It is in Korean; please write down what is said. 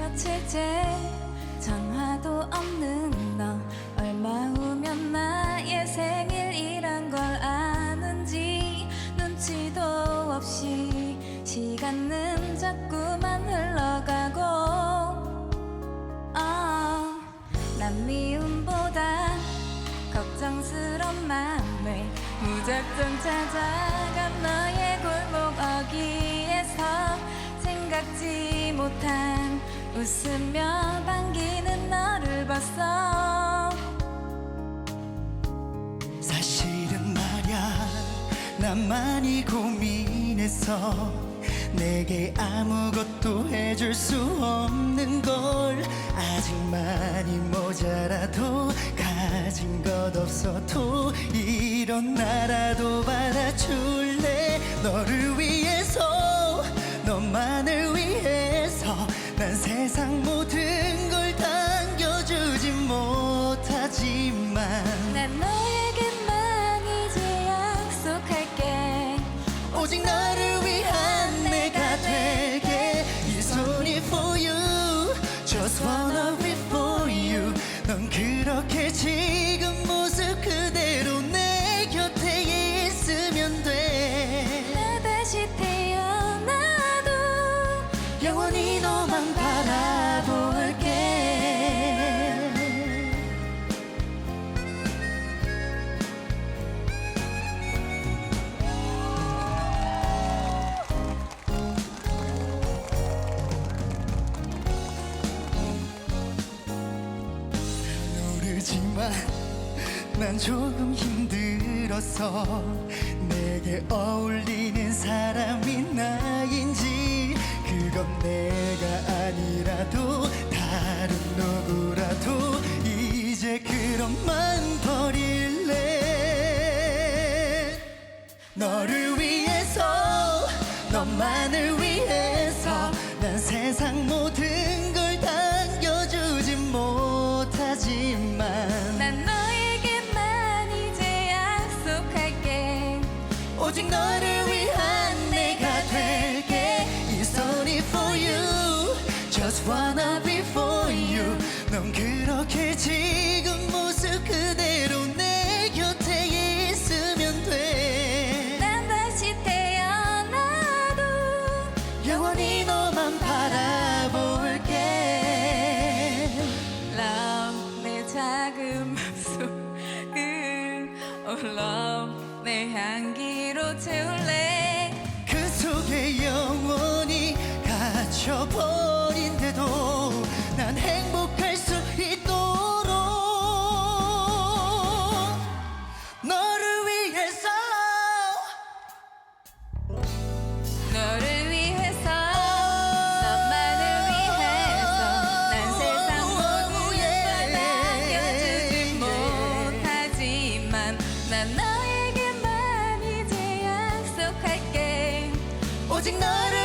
며칠째 전화도 없는 너, 얼마 후면 나의 생일이란 걸 아는지 눈치도 없이 시간은 자꾸만 흘러가고 난 미움보다 걱정스런 맘을 무작정 찾아간 너의 골목 어귀에서 생각지 못한 웃으며 반기는 너를 봤어. 사실은 말야 난 많이 고민했어. 내게 아무것도 해줄 수 없는 걸. 아직 많이 모자라도 가진 것 없어도 이런 나라도 받아줄래. 너를 위해서 너만을 위해서 난 세상 모든 걸 당겨주지 못하지만 난 너에게만 이제 약속할게. 오직 너를 위한 내가 될게. 이 손이 for you, just wanna be for you. 넌 그렇게 지금 모습 그대로 내 곁에 있으면 돼. 나 다시 태어나도 영원히 너만 바라볼게. 모르지만 난 조금 힘들었어. 내게 어울리는 사람이 나인지 그건 내가 아니라도 다른 누구라도 이제 그런 맘 버릴래. 너를 위해서 너만을 위해서 난 세상 모든 걸 당겨주지 못하지만 난 너에게만 이제 약속할게. 오직 너를 위한 내가 될게. 이 손이 for you, just wanna be for you. 넌 그렇게 지금 모습 그대로 내 곁에 있으면 돼. 난 다시 태어나도 영원히 너만 바라볼게. Love 내 작은 맘속을 Oh love 내 향기로 채울래. 그 속에 영원히 갇혀버린데도 난 행복할 수 있도록 너를 위해서 너를 위해서 너만을 위해서 난 세상 모든 걸 당겨주지 못하지만 난 너에게만 이제 약속할게. 오직 너를